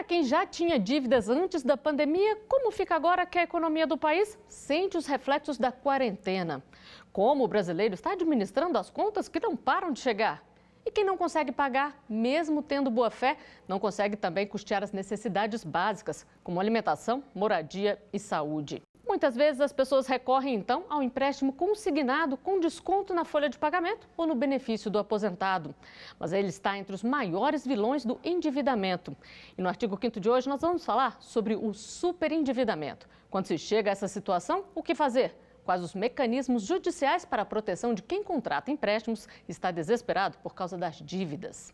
quem já tinha dívidas antes da pandemia, como fica agora que a economia do país sente os reflexos da quarentena? Como o brasileiro está administrando as contas que não param de chegar? E quem não consegue pagar, mesmo tendo boa fé, não consegue também custear as necessidades básicas, como alimentação, moradia e saúde. Muitas vezes as pessoas recorrem então ao empréstimo consignado com desconto na folha de pagamento ou no benefício do aposentado. Mas ele está entre os maiores vilões do endividamento. E no artigo 5º de hoje nós vamos falar sobre o superendividamento. Quando se chega a essa situação, o que fazer? Quais os mecanismos judiciais para a proteção de quem contrata empréstimos e está desesperado por causa das dívidas?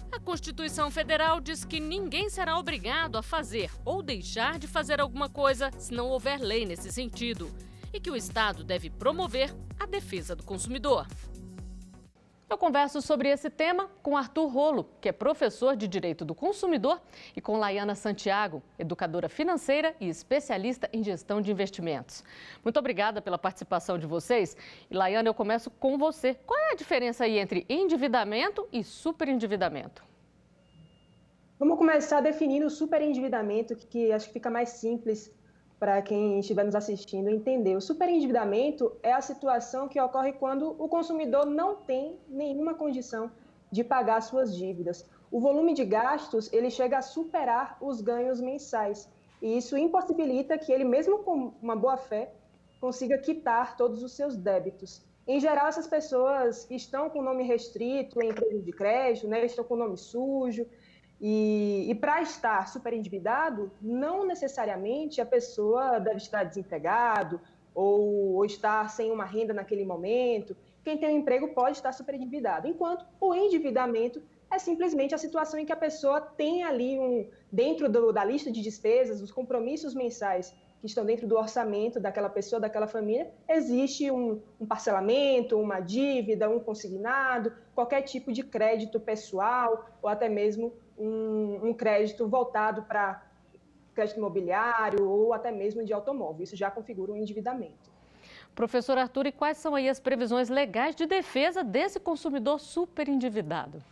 A Constituição Federal diz que ninguém será obrigado a fazer ou deixar de fazer alguma coisa se não houver lei nesse sentido e que o Estado deve promover a defesa do consumidor. Eu converso sobre esse tema com Arthur Rolo, que é professor de Direito do Consumidor, e com Laiana Santiago, educadora financeira e especialista em gestão de investimentos. Muito obrigada pela participação de vocês. E, Laiana, eu começo com você. Qual é a diferença aí entre endividamento e superendividamento? Vamos começar definindo o superendividamento, que acho que fica mais simples para quem estiver nos assistindo entender. O superendividamento é a situação que ocorre quando o consumidor não tem nenhuma condição de pagar suas dívidas. O volume de gastos ele chega a superar os ganhos mensais e isso impossibilita que ele, mesmo com uma boa fé, consiga quitar todos os seus débitos. Em geral, essas pessoas estão com o nome restrito em empresas de crédito, né? Estão com o nome sujo. E para estar superendividado, não necessariamente a pessoa deve estar desempregado ou estar sem uma renda naquele momento. Quem tem um emprego pode estar superendividado, enquanto o endividamento é simplesmente a situação em que a pessoa tem ali, dentro da lista de despesas, os compromissos mensais que estão dentro do orçamento daquela pessoa, daquela família, existe um parcelamento, uma dívida, um consignado, qualquer tipo de crédito pessoal ou até mesmo um crédito voltado para crédito imobiliário ou até mesmo de automóvel. Isso já configura um endividamento. Professor Arthur, e quais são aí as previsões legais de defesa desse consumidor superendividado?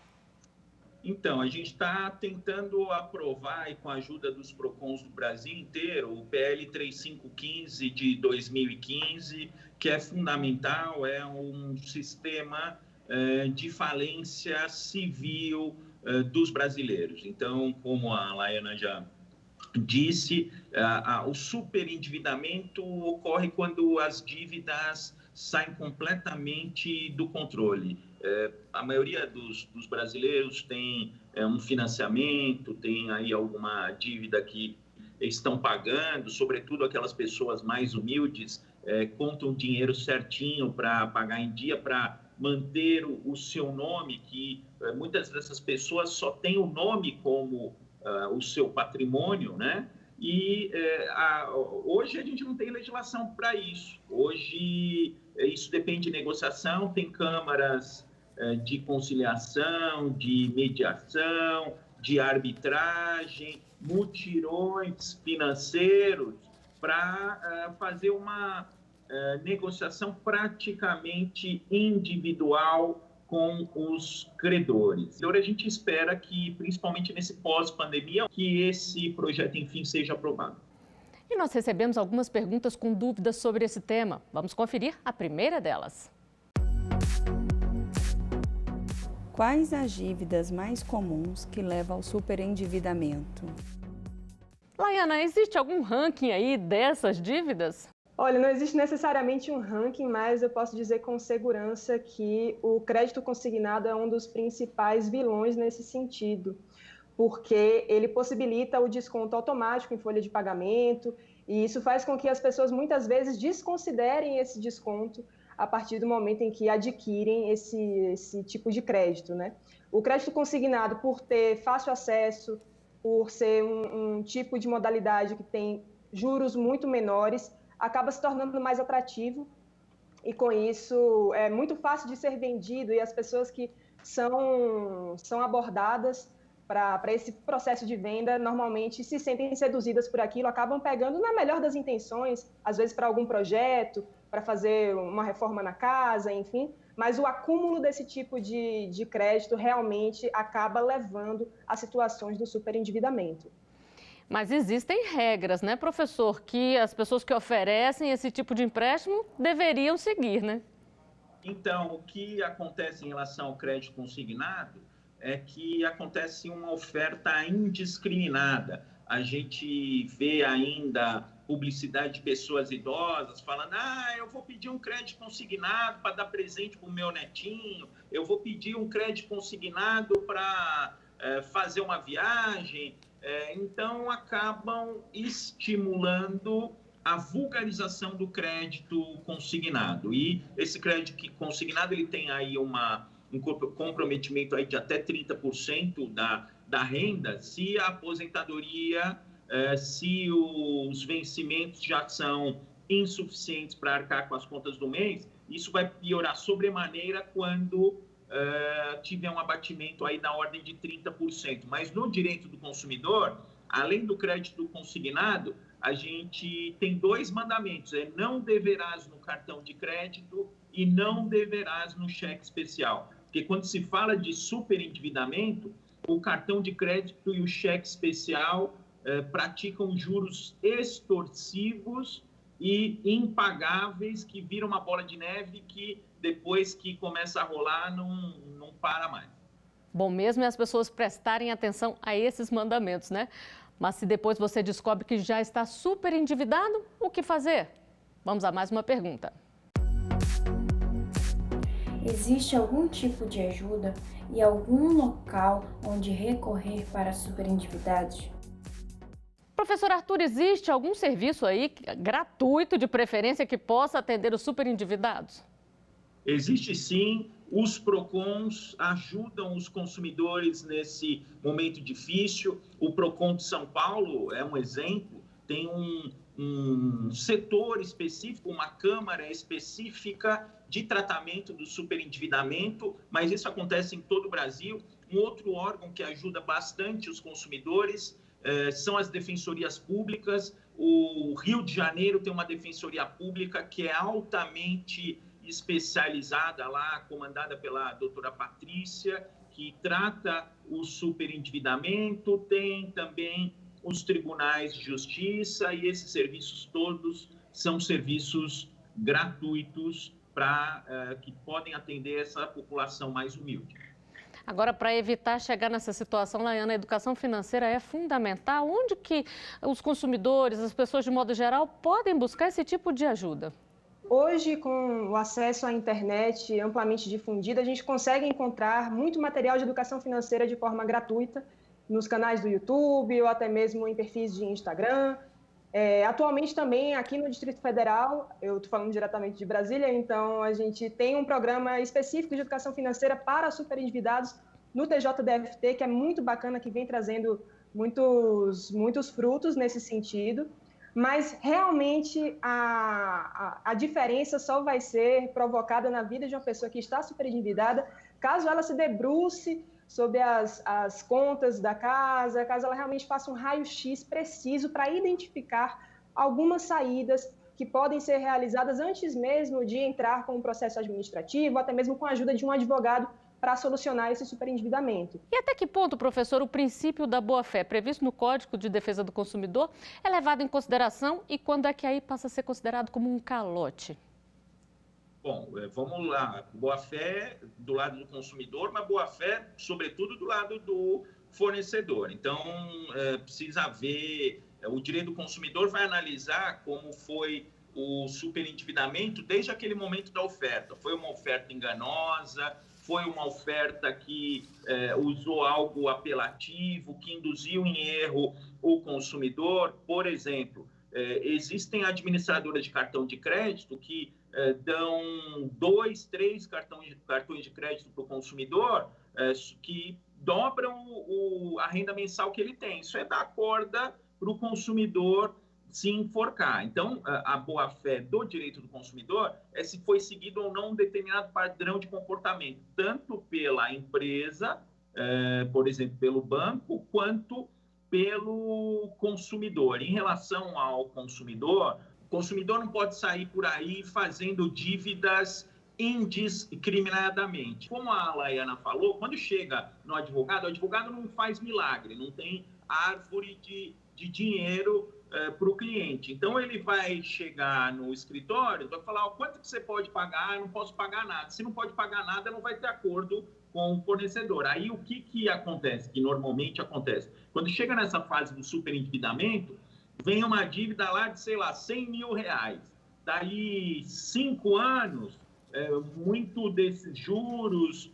Então, a gente está tentando aprovar, e com a ajuda dos PROCONs do Brasil inteiro, o PL 3515 de 2015, que é fundamental, é um sistema de falência civil dos brasileiros. Então, como a Laiana já disse, o superendividamento ocorre quando as dívidas saem completamente do controle. A maioria dos brasileiros tem um financiamento, tem aí alguma dívida que estão pagando, sobretudo aquelas pessoas mais humildes, contam o dinheiro certinho para pagar em dia, para manter o seu nome, que muitas dessas pessoas só têm o nome como o seu patrimônio, né? E hoje a gente não tem legislação para isso. Hoje isso depende de negociação, tem câmaras de conciliação, de mediação, de arbitragem, mutirões financeiros para fazer uma negociação praticamente individual com os credores. Agora a gente espera que, principalmente nesse pós-pandemia, que esse projeto, enfim, seja aprovado. E nós recebemos algumas perguntas com dúvidas sobre esse tema. Vamos conferir a primeira delas. Quais as dívidas mais comuns que levam ao superendividamento? Laiana, existe algum ranking aí dessas dívidas? Olha, não existe necessariamente um ranking, mas eu posso dizer com segurança que o crédito consignado é um dos principais vilões nesse sentido, porque ele possibilita o desconto automático em folha de pagamento, e isso faz com que as pessoas muitas vezes desconsiderem esse desconto a partir do momento em que adquirem esse tipo de crédito, né? O crédito consignado, por ter fácil acesso, por ser um tipo de modalidade que tem juros muito menores, acaba se tornando mais atrativo e, com isso, é muito fácil de ser vendido e as pessoas que são abordadas para esse processo de venda, normalmente se sentem seduzidas por aquilo, acabam pegando na melhor das intenções, às vezes para algum projeto, para fazer uma reforma na casa, enfim, mas o acúmulo desse tipo de crédito realmente acaba levando a situações do superendividamento. Mas existem regras, né, professor, que as pessoas que oferecem esse tipo de empréstimo deveriam seguir, né? Então, o que acontece em relação ao crédito consignado é que acontece uma oferta indiscriminada. A gente vê ainda publicidade de pessoas idosas falando: eu vou pedir um crédito consignado para dar presente para o meu netinho, eu vou pedir um crédito consignado para fazer uma viagem. Então, acabam estimulando a vulgarização do crédito consignado. E esse crédito consignado ele tem aí um comprometimento aí de até 30% da renda, se a aposentadoria, se os vencimentos já são insuficientes para arcar com as contas do mês. Isso vai piorar sobremaneira quando tiver um abatimento aí da ordem de 30%. Mas no direito do consumidor, além do crédito consignado, a gente tem 2 mandamentos: não deverás no cartão de crédito e não deverás no cheque especial. Porque quando se fala de superendividamento, o cartão de crédito e o cheque especial praticam juros extorsivos e impagáveis, que viram uma bola de neve que depois que começa a rolar não para mais. Bom mesmo é as pessoas prestarem atenção a esses mandamentos, né? Mas se depois você descobre que já está super endividado, o que fazer? Vamos a mais uma pergunta. Existe algum tipo de ajuda e algum local onde recorrer para superendividados? Professor Arthur, existe algum serviço aí gratuito, de preferência, que possa atender os superendividados? Existe sim. Os PROCONs ajudam os consumidores nesse momento difícil. O PROCON de São Paulo é um exemplo. Tem um setor específico, uma câmara específica de tratamento do superendividamento, mas isso acontece em todo o Brasil. Um outro órgão que ajuda bastante os consumidores são as defensorias públicas. O Rio de Janeiro tem uma defensoria pública que é altamente especializada lá, comandada pela doutora Patrícia, que trata o superendividamento. Tem também os tribunais de justiça, e esses serviços todos são serviços gratuitos que podem atender essa população mais humilde. Agora, para evitar chegar nessa situação, Laiana, a educação financeira é fundamental. Onde que os consumidores, as pessoas de modo geral, podem buscar esse tipo de ajuda? Hoje, com o acesso à internet amplamente difundido, a gente consegue encontrar muito material de educação financeira de forma gratuita nos canais do YouTube ou até mesmo em perfis de Instagram. Atualmente também aqui no Distrito Federal, eu estou falando diretamente de Brasília, então a gente tem um programa específico de educação financeira para superendividados no TJDFT, que é muito bacana, que vem trazendo muitos frutos nesse sentido. Mas realmente a diferença só vai ser provocada na vida de uma pessoa que está superendividada caso ela se debruce sobre as contas da casa, caso ela realmente faça um raio-x preciso para identificar algumas saídas que podem ser realizadas antes mesmo de entrar com um processo administrativo, até mesmo com a ajuda de um advogado para solucionar esse superendividamento. E até que ponto, professor, o princípio da boa-fé previsto no Código de Defesa do Consumidor é levado em consideração, e quando é que aí passa a ser considerado como um calote? Bom, vamos lá. Boa-fé do lado do consumidor, mas boa-fé, sobretudo, do lado do fornecedor. Então, precisa ver... O direito do consumidor vai analisar como foi o superendividamento desde aquele momento da oferta. Foi uma oferta enganosa? Foi uma oferta que usou algo apelativo, que induziu em erro o consumidor? Por exemplo, existem administradoras de cartão de crédito que dão 2, 3 cartões de crédito para o consumidor, que dobram a renda mensal que ele tem. Isso é dar corda para o consumidor se enforcar. Então, a boa-fé do direito do consumidor é se foi seguido ou não um determinado padrão de comportamento, tanto pela empresa por exemplo, pelo banco, quanto pelo consumidor. Em relação ao consumidor, o consumidor não pode sair por aí fazendo dívidas indiscriminadamente. Como a Laiana falou, quando chega no advogado, o advogado não faz milagre, não tem árvore de dinheiro para o cliente. Então, ele vai chegar no escritório, vai falar, quanto que você pode pagar? Não posso pagar nada. Se não pode pagar nada, não vai ter acordo com o fornecedor. Aí, o que acontece? Que normalmente acontece. Quando chega nessa fase do superendividamento, vem uma dívida lá de, sei lá, 100 mil reais. Daí 5 anos, muito desses juros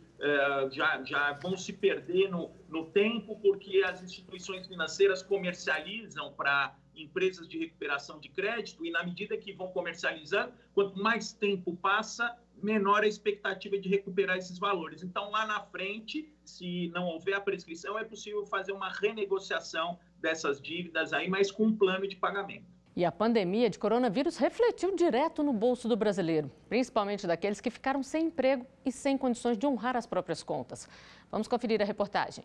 já vão se perder no tempo, porque as instituições financeiras comercializam para empresas de recuperação de crédito, e na medida que vão comercializando, quanto mais tempo passa, menor a expectativa de recuperar esses valores. Então, lá na frente, se não houver a prescrição, é possível fazer uma renegociação dessas dívidas aí, mas com um plano de pagamento. E a pandemia de coronavírus refletiu direto no bolso do brasileiro, principalmente daqueles que ficaram sem emprego e sem condições de honrar as próprias contas. Vamos conferir a reportagem.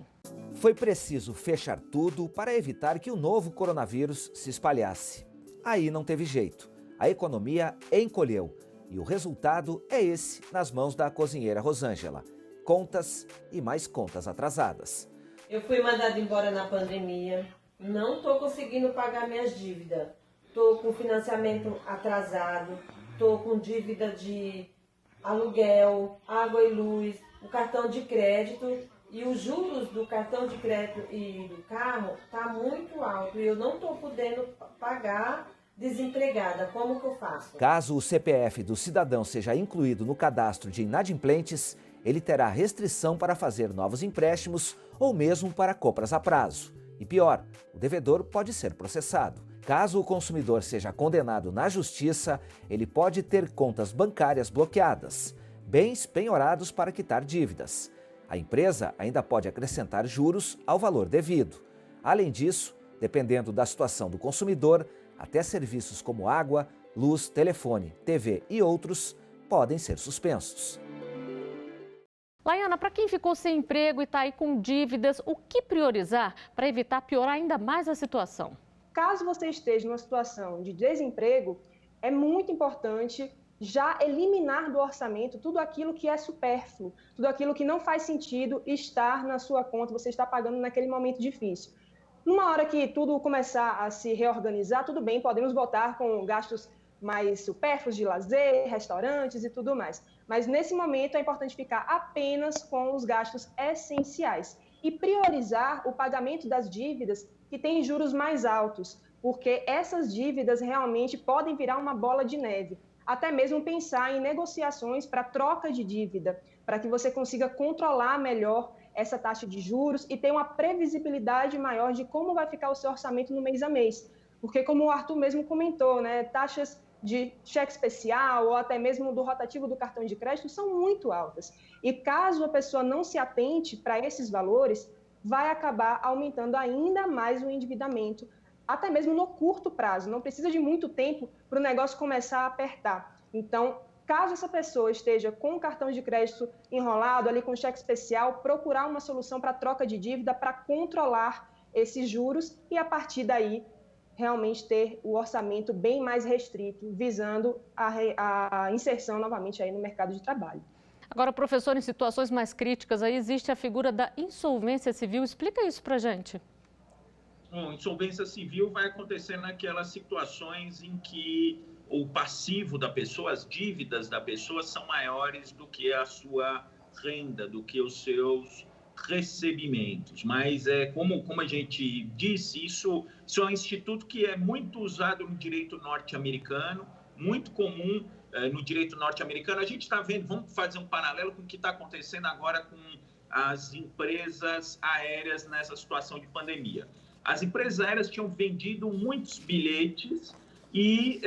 Foi preciso fechar tudo para evitar que o novo coronavírus se espalhasse. Aí não teve jeito. A economia encolheu. E o resultado é esse nas mãos da cozinheira Rosângela. Contas e mais contas atrasadas. Eu fui mandada embora na pandemia, não estou conseguindo pagar minhas dívidas. Estou com financiamento atrasado, estou com dívida de aluguel, água e luz, o cartão de crédito, e os juros do cartão de crédito e do carro está muito alto e eu não estou podendo pagar desempregada. Como que eu faço? Caso o CPF do cidadão seja incluído no cadastro de inadimplentes, ele terá restrição para fazer novos empréstimos ou mesmo para compras a prazo. E pior, o devedor pode ser processado. Caso o consumidor seja condenado na justiça, ele pode ter contas bancárias bloqueadas, bens penhorados para quitar dívidas. A empresa ainda pode acrescentar juros ao valor devido. Além disso, dependendo da situação do consumidor, até serviços como água, luz, telefone, TV e outros podem ser suspensos. Laiana, para quem ficou sem emprego e está aí com dívidas, o que priorizar para evitar piorar ainda mais a situação? Caso você esteja numa situação de desemprego, é muito importante já eliminar do orçamento tudo aquilo que é supérfluo, tudo aquilo que não faz sentido estar na sua conta, você está pagando naquele momento difícil. Numa hora que tudo começar a se reorganizar, tudo bem, podemos voltar com gastos mais supérfluos de lazer, restaurantes e tudo mais. Mas nesse momento é importante ficar apenas com os gastos essenciais e priorizar o pagamento das dívidas que têm juros mais altos, porque essas dívidas realmente podem virar uma bola de neve. Até mesmo pensar em negociações para troca de dívida, para que você consiga controlar melhor essa taxa de juros e ter uma previsibilidade maior de como vai ficar o seu orçamento no mês a mês. Porque, como o Arthur mesmo comentou, taxas de cheque especial ou até mesmo do rotativo do cartão de crédito são muito altas. E caso a pessoa não se atente para esses valores, vai acabar aumentando ainda mais o endividamento, até mesmo no curto prazo. Não precisa de muito tempo para o negócio começar a apertar. Então, caso essa pessoa esteja com o cartão de crédito enrolado, ali com cheque especial, procurar uma solução para troca de dívida, para controlar esses juros e, a partir daí, realmente ter o orçamento bem mais restrito, visando a inserção novamente aí no mercado de trabalho. Agora, professor, em situações mais críticas, aí existe a figura da insolvência civil. Explica isso para a gente. Bom, insolvência civil vai acontecer naquelas situações em que o passivo da pessoa, as dívidas da pessoa são maiores do que a sua renda, do que os seus recebimentos. Mas, como a gente disse, isso é um instituto que é muito usado no direito norte-americano, muito comum no direito norte-americano. A gente está vendo, vamos fazer um paralelo com o que está acontecendo agora com as empresas aéreas nessa situação de pandemia. As empresas aéreas tinham vendido muitos bilhetes e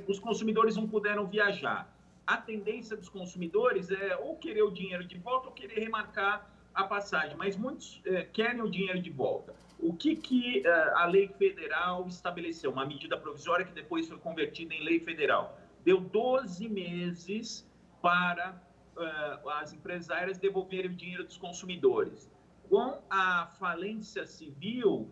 os consumidores não puderam viajar. A tendência dos consumidores é ou querer o dinheiro de volta ou querer remarcar a passagem, mas muitos querem o dinheiro de volta. O que a lei federal estabeleceu? Uma medida provisória que depois foi convertida em lei federal. Deu 12 meses para as empresas aéreas devolverem o dinheiro dos consumidores. Com a falência civil,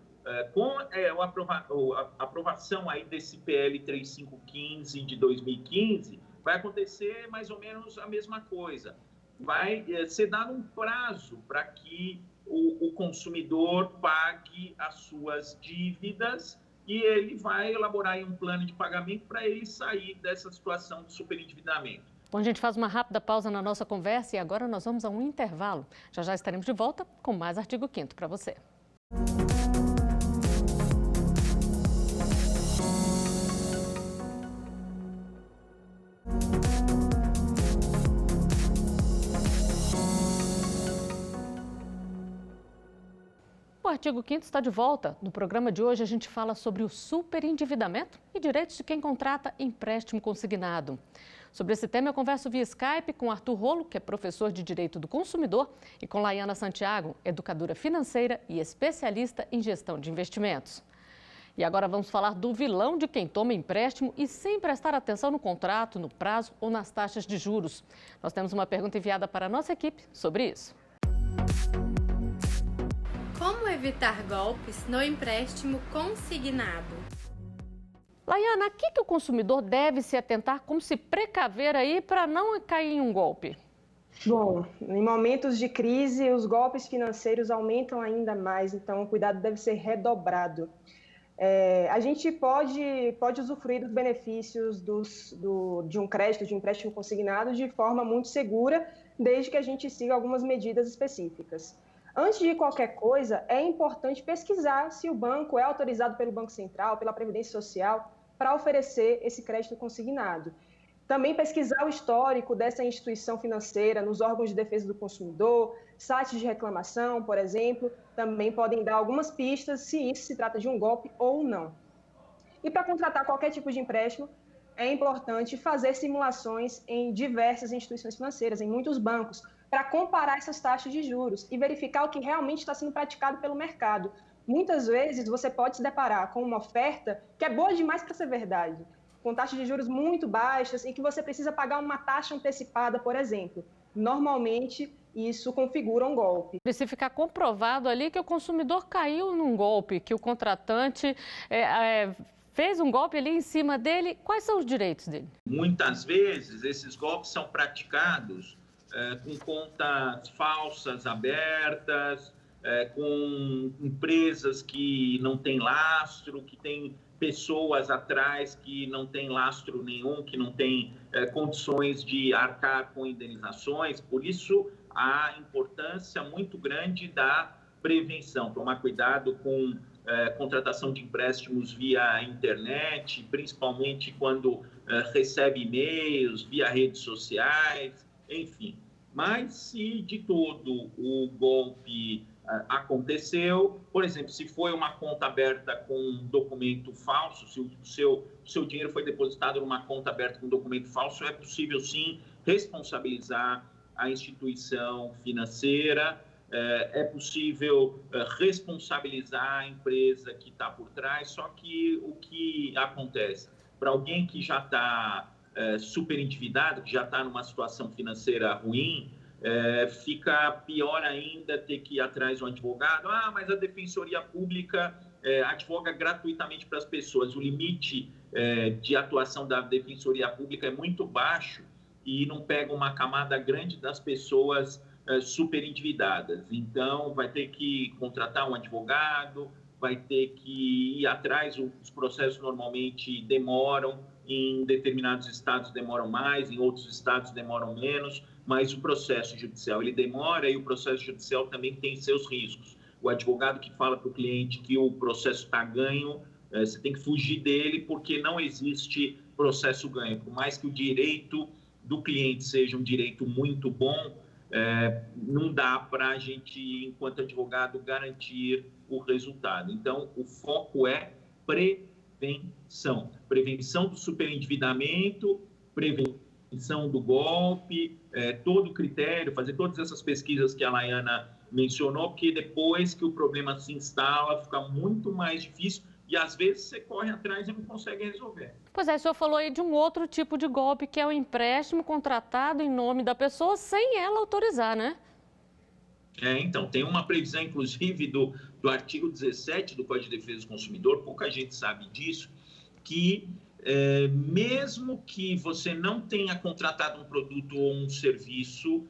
com a aprovação aí desse PL 3515 de 2015, vai acontecer mais ou menos a mesma coisa. Vai ser dado um prazo para que o consumidor pague as suas dívidas e ele vai elaborar aí um plano de pagamento para ele sair dessa situação de superendividamento. Bom, a gente faz uma rápida pausa na nossa conversa e agora nós vamos a um intervalo. Já já estaremos de volta com mais Artigo 5º para você. O Artigo 5º está de volta. No programa de hoje a gente fala sobre o superendividamento e direitos de quem contrata empréstimo consignado. Sobre esse tema eu converso via Skype com Arthur Rolo, que é professor de Direito do Consumidor, e com Laiana Santiago, educadora financeira e especialista em gestão de investimentos. E agora vamos falar do vilão de quem toma empréstimo e sem prestar atenção no contrato, no prazo ou nas taxas de juros. Nós temos uma pergunta enviada para a nossa equipe sobre isso. Como evitar golpes no empréstimo consignado? Laiana, a que o consumidor deve se atentar, como se precaver aí para não cair em um golpe? Bom, em momentos de crise, os golpes financeiros aumentam ainda mais, então o cuidado deve ser redobrado. A gente pode usufruir dos benefícios de um crédito, de um empréstimo consignado de forma muito segura, desde que a gente siga algumas medidas específicas. Antes de qualquer coisa, é importante pesquisar se o banco é autorizado pelo Banco Central, pela Previdência Social, para oferecer esse crédito consignado. Também pesquisar o histórico dessa instituição financeira nos órgãos de defesa do consumidor, sites de reclamação, por exemplo, também podem dar algumas pistas se isso se trata de um golpe ou não. E para contratar qualquer tipo de empréstimo, é importante fazer simulações em diversas instituições financeiras, em muitos bancos, para comparar essas taxas de juros e verificar o que realmente está sendo praticado pelo mercado. Muitas vezes você pode se deparar com uma oferta que é boa demais para ser verdade, com taxas de juros muito baixas e que você precisa pagar uma taxa antecipada, por exemplo. Normalmente, isso configura um golpe. Se ficar comprovado ali que o consumidor caiu num golpe, que o contratante fez um golpe ali em cima dele, quais são os direitos dele? Muitas vezes, esses golpes são praticados com contas falsas abertas, com empresas que não têm lastro, que têm pessoas atrás que não têm lastro nenhum, que não têm condições de arcar com indenizações. Por isso, a importância muito grande da prevenção, tomar cuidado com contratação de empréstimos via internet, principalmente quando recebe e-mails, via redes sociais, enfim. Mas se de todo o golpe aconteceu, por exemplo, se foi uma conta aberta com um documento falso, se o seu dinheiro foi depositado numa conta aberta com um documento falso, é possível sim responsabilizar a instituição financeira, é possível responsabilizar a empresa que está por trás, só que o que acontece? Para alguém que já está super endividado, que já está numa situação financeira ruim, fica pior ainda ter que ir atrás de um advogado. Mas a Defensoria Pública advoga gratuitamente para as pessoas. O limite de atuação da Defensoria Pública é muito baixo e não pega uma camada grande das pessoas super endividadas. Então, vai ter que contratar um advogado, vai ter que ir atrás. Os processos normalmente demoram, em determinados estados demoram mais, em outros estados demoram menos, mas o processo judicial ele demora e o processo judicial também tem seus riscos. O advogado que fala para o cliente que o processo está ganho, você tem que fugir dele porque não existe processo ganho. Por mais que o direito do cliente seja um direito muito bom, não dá para a gente, enquanto advogado, garantir o resultado. Então, o foco é prevenção. Prevenção do superendividamento, prevenção do golpe, todo o critério, fazer todas essas pesquisas que a Laiana mencionou, porque depois que o problema se instala, fica muito mais difícil e às vezes você corre atrás e não consegue resolver. Pois é, o senhor falou aí de um outro tipo de golpe, que é o empréstimo contratado em nome da pessoa sem ela autorizar, né? Então, tem uma previsão, inclusive, do artigo 17 do Código de Defesa do Consumidor, pouca gente sabe disso, que mesmo que você não tenha contratado um produto ou um serviço,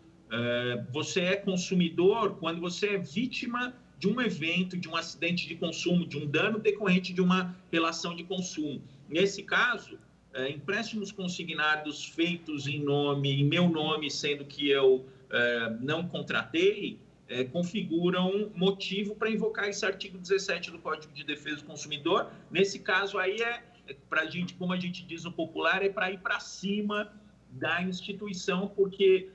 você é consumidor quando você é vítima de um evento, de um acidente de consumo, de um dano decorrente de uma relação de consumo. Nesse caso, empréstimos consignados feitos em meu nome, sendo que eu não contratei, configuram motivo para invocar esse artigo 17 do Código de Defesa do Consumidor. Nesse caso aí para a gente, como a gente diz no popular, é para ir para cima da instituição, porque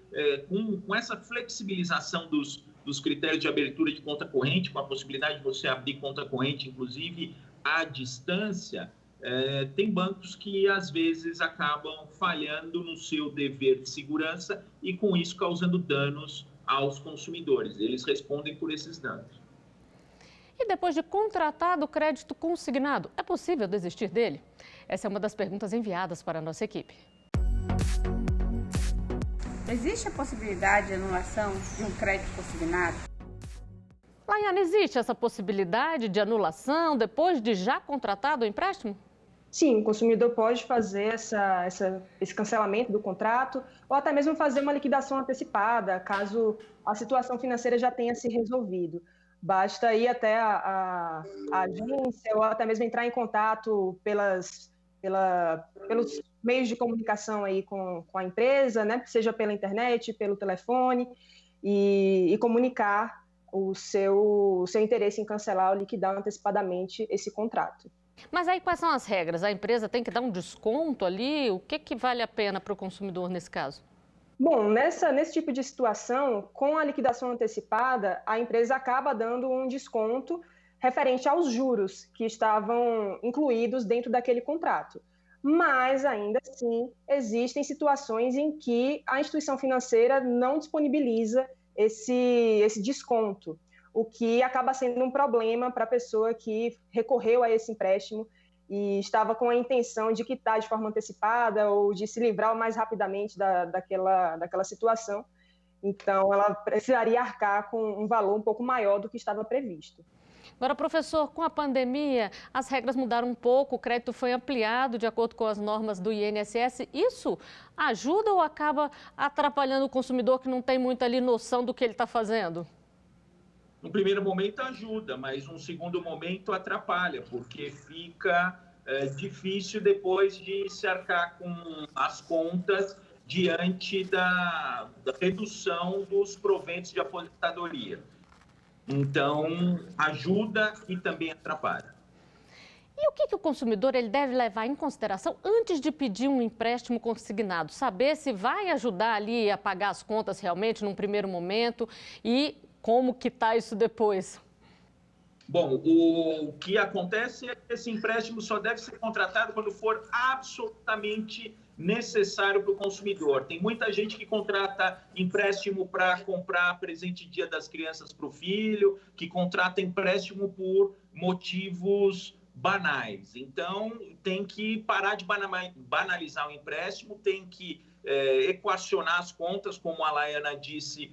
com essa flexibilização dos critérios de abertura de conta corrente, com a possibilidade de você abrir conta corrente, inclusive à distância, tem bancos que às vezes acabam falhando no seu dever de segurança e com isso causando danos aos consumidores. Eles respondem por esses danos. E depois de contratado o crédito consignado, é possível desistir dele? Essa é uma das perguntas enviadas para a nossa equipe. Existe a possibilidade de anulação de um crédito consignado? Laiane, existe essa possibilidade de anulação depois de já contratado o empréstimo? Sim, o consumidor pode fazer esse cancelamento do contrato ou até mesmo fazer uma liquidação antecipada, caso a situação financeira já tenha se resolvido. Basta ir até a agência ou até mesmo entrar em contato pelos meios de comunicação aí com a empresa, né? Seja pela internet, pelo telefone, e comunicar o seu interesse em cancelar ou liquidar antecipadamente esse contrato. Mas aí quais são as regras? A empresa tem que dar um desconto ali? O que vale a pena para o consumidor nesse caso? Bom, nesse tipo de situação, com a liquidação antecipada, a empresa acaba dando um desconto referente aos juros que estavam incluídos dentro daquele contrato. Mas, ainda assim, existem situações em que a instituição financeira não disponibiliza esse desconto, o que acaba sendo um problema para a pessoa que recorreu a esse empréstimo e estava com a intenção de quitar de forma antecipada ou de se livrar o mais rapidamente daquela situação. Então, ela precisaria arcar com um valor um pouco maior do que estava previsto. Agora, professor, com a pandemia, as regras mudaram um pouco, o crédito foi ampliado de acordo com as normas do INSS. Isso ajuda ou acaba atrapalhando o consumidor que não tem muita ali noção do que ele está fazendo? No primeiro momento ajuda, mas no segundo momento atrapalha, porque fica difícil depois de se arcar com as contas diante da redução dos proventos de aposentadoria. Então, ajuda e também atrapalha. E o que o consumidor ele deve levar em consideração antes de pedir um empréstimo consignado? Saber se vai ajudar ali a pagar as contas realmente num primeiro momento e como quitar isso depois? Bom, o que acontece é que esse empréstimo só deve ser contratado quando for absolutamente necessário para o consumidor. Tem muita gente que contrata empréstimo para comprar presente Dia das Crianças para o filho, que contrata empréstimo por motivos banais. Então, tem que parar de banalizar o empréstimo, tem que equacionar as contas, como a Laiana disse,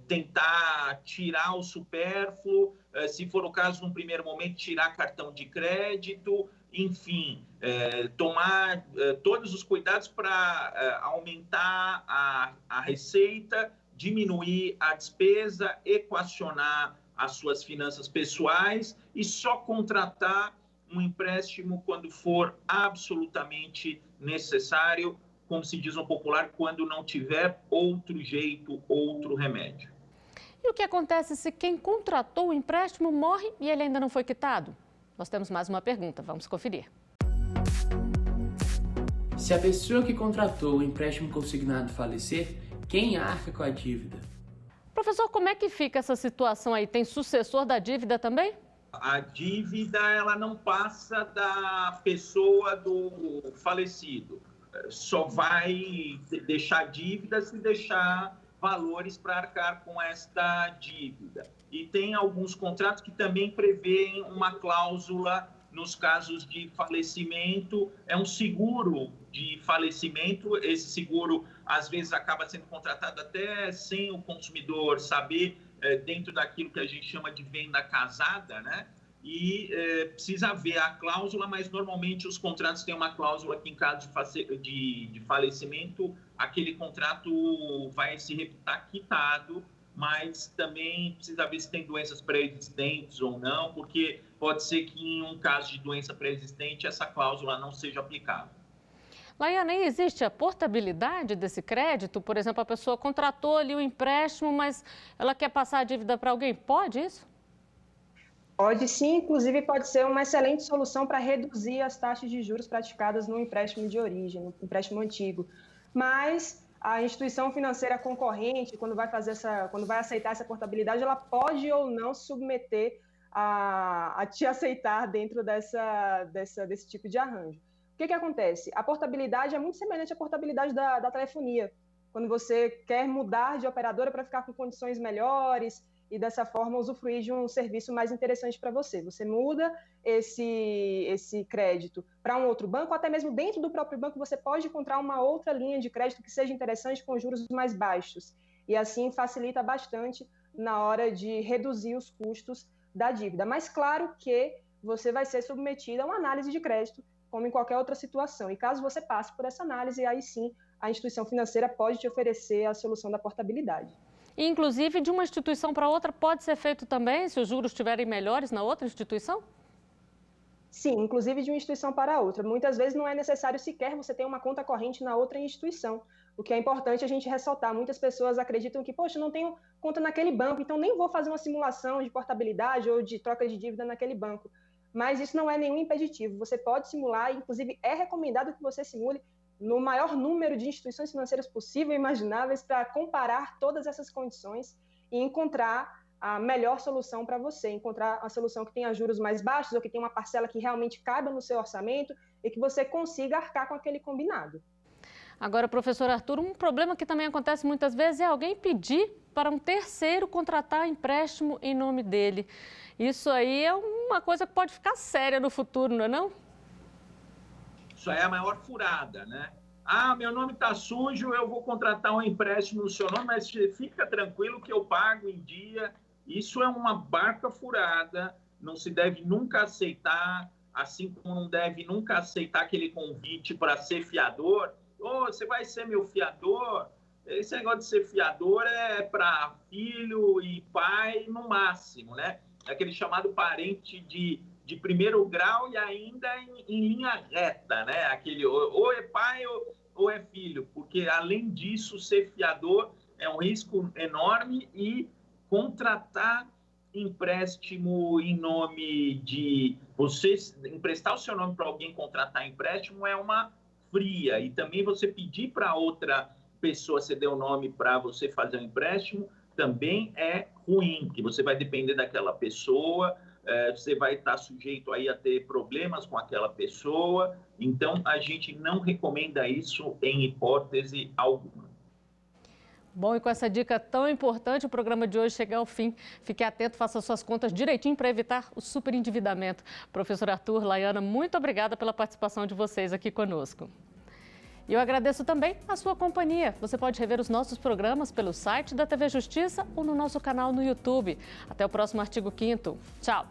tentar tirar o supérfluo, se for o caso, num primeiro momento, tirar cartão de crédito, enfim, tomar todos os cuidados para aumentar a receita, diminuir a despesa, equacionar as suas finanças pessoais e só contratar um empréstimo quando for absolutamente necessário, como se diz no popular, quando não tiver outro jeito, outro remédio. E o que acontece se quem contratou o empréstimo morre e ele ainda não foi quitado? Nós temos mais uma pergunta, vamos conferir. Se a pessoa que contratou o empréstimo consignado falecer, quem arca com a dívida? Professor, como é que fica essa situação aí? Tem sucessor da dívida também? A dívida, ela não passa da pessoa do falecido. Só vai deixar dívida se deixar valores para arcar com esta dívida. E tem alguns contratos que também prevêem uma cláusula nos casos de falecimento, é um seguro de falecimento. Esse seguro, às vezes, acaba sendo contratado até sem o consumidor saber, dentro daquilo que a gente chama de venda casada, né? E precisa ver a cláusula, mas normalmente os contratos têm uma cláusula que, em caso de falecimento, aquele contrato vai se reputar quitado, mas também precisa ver se tem doenças pré-existentes ou não, porque pode ser que em um caso de doença pré-existente essa cláusula não seja aplicável. Laiana, e existe a portabilidade desse crédito? Por exemplo, a pessoa contratou ali o empréstimo, mas ela quer passar a dívida para alguém. Pode isso? Pode sim, inclusive pode ser uma excelente solução para reduzir as taxas de juros praticadas no empréstimo de origem, no empréstimo antigo. Mas a instituição financeira concorrente, quando vai aceitar essa portabilidade, ela pode ou não submeter a te aceitar dentro desse tipo de arranjo. O que acontece? A portabilidade é muito semelhante à portabilidade da telefonia. Quando você quer mudar de operadora para ficar com condições melhores e dessa forma usufruir de um serviço mais interessante para você. Você muda esse crédito para um outro banco, ou até mesmo dentro do próprio banco você pode encontrar uma outra linha de crédito que seja interessante com juros mais baixos. E assim facilita bastante na hora de reduzir os custos da dívida. Mas claro que você vai ser submetido a uma análise de crédito, como em qualquer outra situação. E caso você passe por essa análise, aí sim a instituição financeira pode te oferecer a solução da portabilidade. E, inclusive, de uma instituição para outra pode ser feito também, se os juros estiverem melhores na outra instituição? Sim, inclusive de uma instituição para outra. Muitas vezes não é necessário sequer você ter uma conta corrente na outra instituição. O que é importante a gente ressaltar. Muitas pessoas acreditam que, poxa, não tenho conta naquele banco, então nem vou fazer uma simulação de portabilidade ou de troca de dívida naquele banco. Mas isso não é nenhum impeditivo. Você pode simular, inclusive é recomendado que você simule no maior número de instituições financeiras possível e imagináveis para comparar todas essas condições e encontrar a melhor solução para você, encontrar a solução que tenha juros mais baixos ou que tenha uma parcela que realmente caiba no seu orçamento e que você consiga arcar com aquele combinado. Agora, professor Arthur, um problema que também acontece muitas vezes é alguém pedir para um terceiro contratar empréstimo em nome dele. Isso aí é uma coisa que pode ficar séria no futuro, não é não? Isso aí é a maior furada, né? Ah, meu nome está sujo, eu vou contratar um empréstimo no seu nome, mas fica tranquilo que eu pago em dia. Isso é uma barca furada, não se deve nunca aceitar, assim como não deve nunca aceitar aquele convite para ser fiador. Oh, você vai ser meu fiador? Esse negócio de ser fiador é para filho e pai no máximo, né? É aquele chamado parente de primeiro grau e ainda em linha reta, né? Aquele ou é pai ou é filho, porque além disso, ser fiador é um risco enorme e contratar empréstimo em nome de você emprestar o seu nome para alguém contratar empréstimo é uma fria, e também você pedir para outra pessoa ceder o nome para você fazer um empréstimo também é ruim, que você vai depender daquela pessoa, você vai estar sujeito aí a ter problemas com aquela pessoa, então a gente não recomenda isso em hipótese alguma. Bom, e com essa dica tão importante, o programa de hoje chega ao fim. Fique atento, faça suas contas direitinho para evitar o superendividamento. Professor Arthur, Laiana, muito obrigada pela participação de vocês aqui conosco. E eu agradeço também a sua companhia. Você pode rever os nossos programas pelo site da TV Justiça ou no nosso canal no YouTube. Até o próximo Artigo 5º. Tchau!